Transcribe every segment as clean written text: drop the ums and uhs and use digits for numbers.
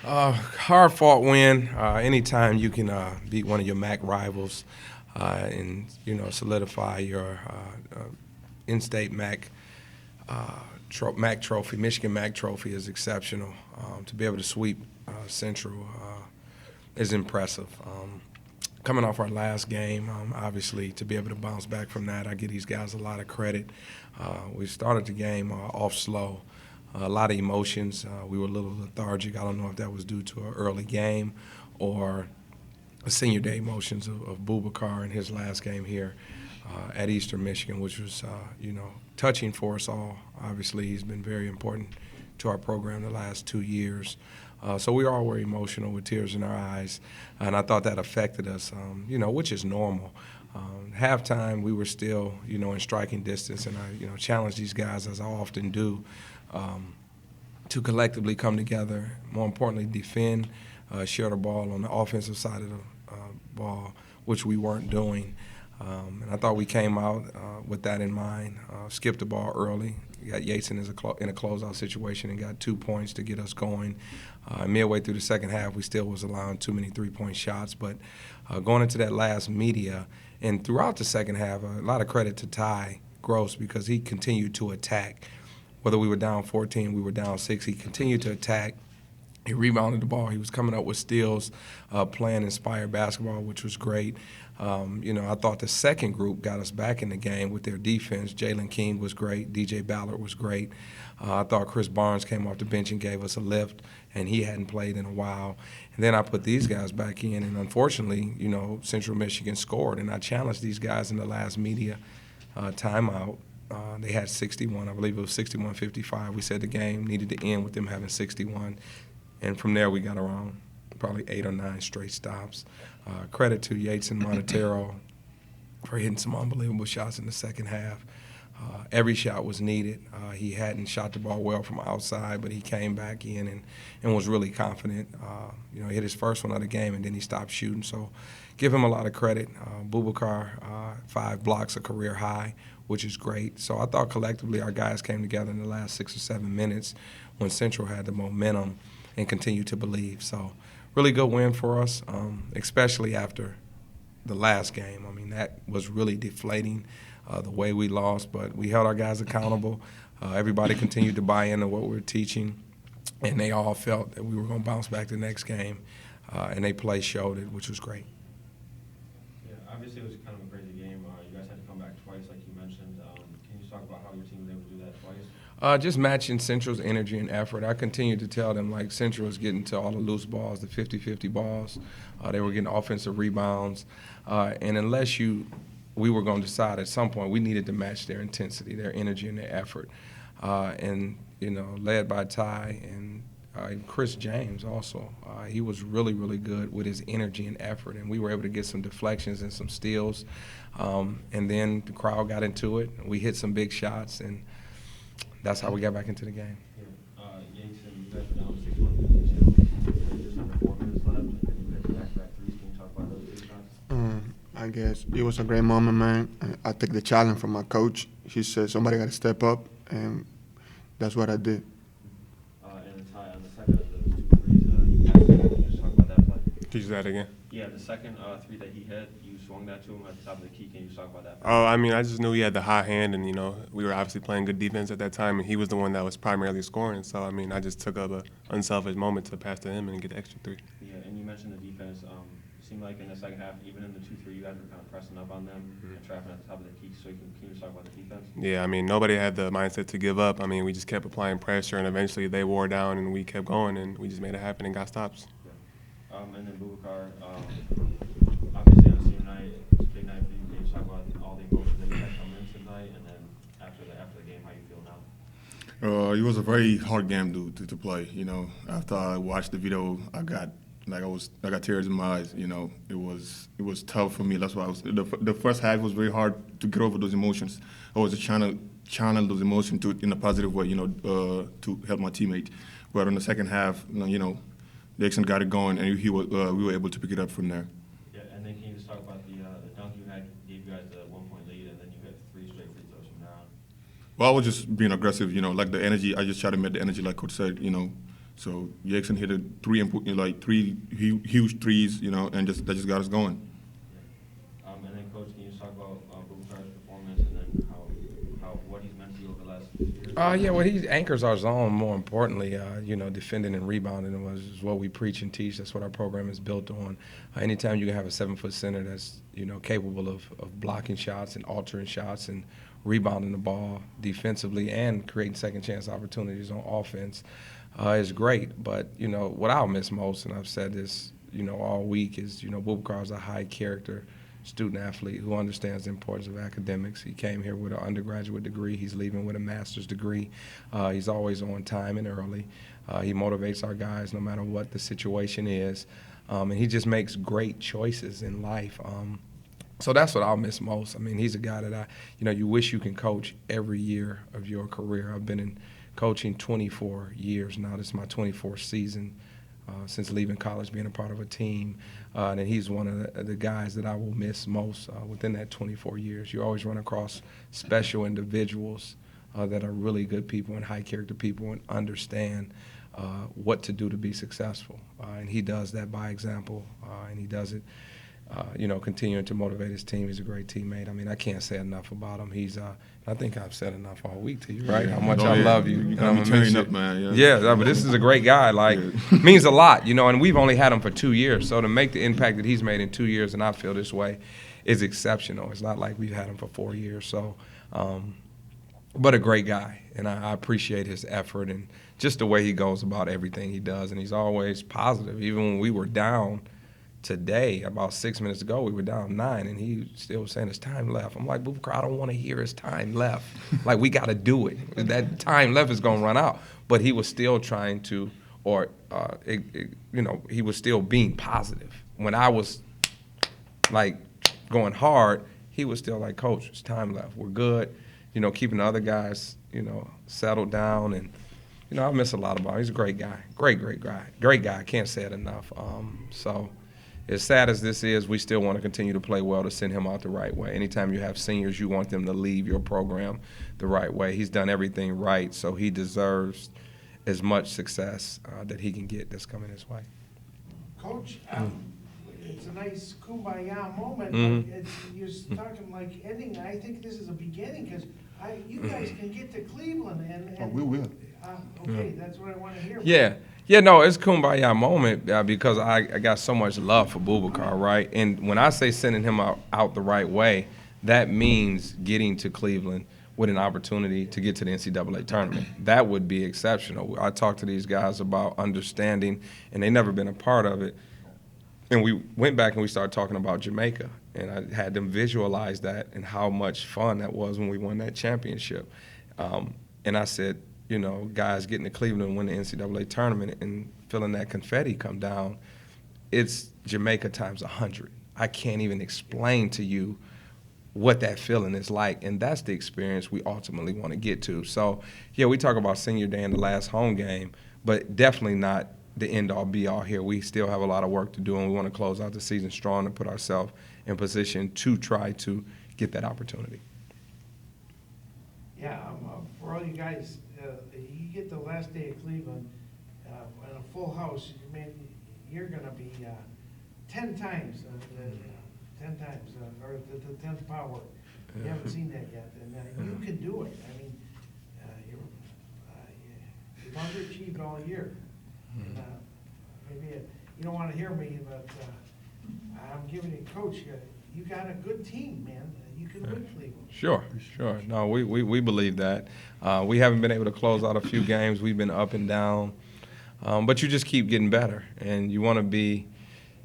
Hard-fought win. Anytime you can beat one of your MAC rivals and solidify your in-state MAC trophy, Michigan MAC trophy is exceptional. To be able to sweep Central is impressive. Coming off our last game, obviously to be able to bounce back from that, I give these guys a lot of credit. We started the game off slow. A lot of emotions. We were a little lethargic. I don't know if that was due to an early game or the senior day emotions of Boubacar in his last game here at Eastern Michigan, which was, touching for us all. Obviously, he's been very important to our program the last 2 years. So we all were emotional with tears in our eyes, and I thought that affected us, which is normal. Halftime, we were still, in striking distance, and I, challenged these guys, as I often do, to collectively come together, more importantly, defend, share the ball on the offensive side of the ball, which we weren't doing. And I thought we came out with that in mind, skipped the ball early. We got Yates in a closeout situation and got 2 points to get us going. Midway through the second half, we still was allowing too many three-point shots. But going into that last media, and throughout the second half, a lot of credit to Ty Gross because he continued to attack. Whether we were down 14, we were down 6, he continued to attack. He rebounded the ball. He was coming up with steals, playing inspired basketball, which was great. I thought the second group got us back in the game with their defense. Jalen King was great. DJ Ballard was great. I thought Chris Barnes came off the bench and gave us a lift, and he hadn't played in a while. And then I put these guys back in, and unfortunately, Central Michigan scored. And I challenged these guys in the last media timeout. They had 61. I believe it was 61-55. We said the game needed to end with them having 61. And from there, we got around probably 8 or 9 straight stops. Credit to Yates and Monotero for hitting some unbelievable shots in the second half. Every shot was needed. He hadn't shot the ball well from outside, but he came back in and was really confident. He hit his first one of the game, and then he stopped shooting. So give him a lot of credit. Boubacar, 5 blocks, a career high, which is great. So I thought collectively our guys came together in the last 6 or 7 minutes when Central had the momentum and continued to believe. So really good win for us, especially after the last game. I mean, that was really deflating, the way we lost, but we held our guys accountable. Everybody continued to buy into what we were teaching, and they all felt that we were going to bounce back the next game, and they play showed it, which was great. Yeah, obviously it was kind of a crazy game. You guys had to come back twice, like you mentioned. Can you just talk about how your team was able to do that twice? Just matching Central's energy and effort. I continue to tell them, like, Central was getting to all the loose balls, the 50-50 balls. They were getting offensive rebounds. And unless we were going to decide at some point we needed to match their intensity, their energy, and their effort. Led by Ty and Chris James also. He was really, really good with his energy and effort, and we were able to get some deflections and some steals. And then the crowd got into it. We hit some big shots, and that's how we got back into the game. Yates and you guys were down 6-1 just under 4 minutes left, and you guys back-to-back threes. Can you talk about those 3 shots? I guess it was a great moment, man. I take the challenge from my coach. He said somebody got to step up, and that's what I did. And it's high on the second of those 2 threes. Can you just talk about that play? Could you say that again? Yeah, the second 3 that he hit, you swung that to him at the top of the key. Can you just talk about that? Oh, I mean, I just knew he had the high hand, and, we were obviously playing good defense at that time, and he was the one that was primarily scoring. So, I mean, I just took up an unselfish moment to pass to him and get the extra 3. Yeah, and you mentioned the defense. It seemed like in the second half, even in the 2-3, you guys were kind of pressing up on them and trapping at the top of the key. So can you just talk about the defense? Yeah, I mean, nobody had the mindset to give up. I mean, we just kept applying pressure, and eventually they wore down, and we kept going, and we just made it happen and got stops. Yeah. And then Boubacar, obviously on senior night, it's a big night for you. Can you just talk about all the emotions that you had coming in tonight, and then after the game, how you feel now? It was a very hard game to play. After I watched the video, I got tears in my eyes. It was tough for me. That's why the first half was very hard to get over those emotions. I was just trying to channel those emotions in a positive way, to help my teammate. But in the second half, Dixon got it going, and we were able to pick it up from there. Yeah, and then can you just talk about the dunk you had gave you guys the 1-point lead, and then you had 3 straight free throws from there on? Well, I was just being aggressive, like the energy. I just tried to make the energy, like Coach said, So Jackson hit three huge threes, and that just got us going. And then, Coach, can you just talk about Bubakar's performance and then how what he's meant to you over the last 2 years? Yeah, well, he anchors our zone. More importantly, defending and rebounding is what we preach and teach. That's what our program is built on. Anytime you can have a 7-foot center that's capable of blocking shots and altering shots and rebounding the ball defensively and creating second chance opportunities on offense is great. But what I'll miss most, and I've said this all week, is Bubakar is a high character student athlete who understands the importance of academics. He came here with an undergraduate degree. He's leaving with a master's degree. He's always on time and early. He motivates our guys no matter what the situation is. And he just makes great choices in life. So that's what I'll miss most. I mean, he's a guy that you wish you can coach every year of your career. I've been in coaching 24 years now. This is my 24th season since leaving college, being a part of a team. And he's one of the guys that I will miss most within that 24 years. You always run across special individuals that are really good people and high-character people and understand what to do to be successful. And he does that by example, and he does it continuing to motivate his team. He's a great teammate. I mean, I can't say enough about him. I think I've said enough all week to you, right? How much I love you. You got me tearing up, man. Yeah, but this is a great guy. Means a lot, and we've only had him for 2 years. So to make the impact that he's made in 2 years, and I feel this way, is exceptional. It's not like we've had him for 4 years. So, but a great guy, and I appreciate his effort and just the way he goes about everything he does. And he's always positive. Even when we were down today, about 6 minutes ago, we were down 9, and he still was saying there's time left. I'm like, Bubakar, I don't want to hear his time left. We got to do it. That time left is going to run out. But he was still trying to, he was still being positive. When I was, going hard, he was still like, Coach, it's time left. We're good. Keeping the other guys, settled down. And, I miss a lot about him. He's a great guy. Great guy. Great guy. I can't say it enough. So as sad as this is, we still want to continue to play well to send him out the right way. Anytime you have seniors, you want them to leave your program the right way. He's done everything right, so he deserves as much success that he can get that's coming his way. Coach, it's a nice kumbaya moment. Mm-hmm. You're talking like ending. I think this is a beginning because you guys can get to Cleveland and we will. Okay, that's what I want to hear. Yeah, no, it's kumbaya moment because I got so much love for Bubakar, right? And when I say sending him out the right way, that means getting to Cleveland with an opportunity to get to the NCAA tournament. That would be exceptional. I talked to these guys about understanding, and they've never been a part of it. And we went back and we started talking about Jamaica, and I had them visualize that and how much fun that was when we won that championship. And I said, guys getting to Cleveland and win the NCAA tournament and feeling that confetti come down, it's Jamaica times 100. I can't even explain to you what that feeling is like, and that's the experience we ultimately want to get to. So, yeah, we talk about senior day in the last home game, but definitely not the end-all, be-all here. We still have a lot of work to do, and we want to close out the season strong and put ourselves in position to try to get that opportunity. Yeah, for all you guys, you get the last day of Cleveland in a full house. You're going to be 10 times, 10 times, or the 10th power. You haven't seen that yet, and you can do it. I mean, you've underachieved all year. And, maybe you don't want to hear me, but I'm giving you, Coach, you got a good team, man. You can win Cleveland. Sure. No, we believe that. We haven't been able to close out a few games. We've been up and down. But you just keep getting better, and you want to be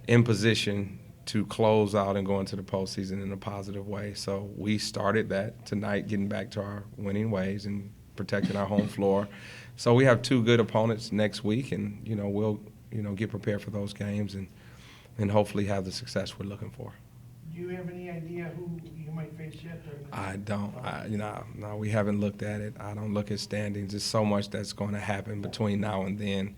in position to close out and go into the postseason in a positive way. So we started that tonight, getting back to our winning ways and protecting our home floor. So we have 2 good opponents next week, and we'll get prepared for those games and hopefully have the success we're looking for. Do you have any idea who you might face yet? I don't. No, we haven't looked at it. I don't look at standings. There's so much that's going to happen between now and then.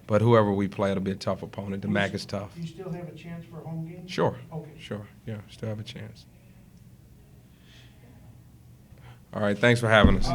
But whoever we play, it'll be a tough opponent. The MAC is tough. Do you still have a chance for a home game? Sure. Okay. Sure. Yeah, still have a chance. All right, thanks for having us.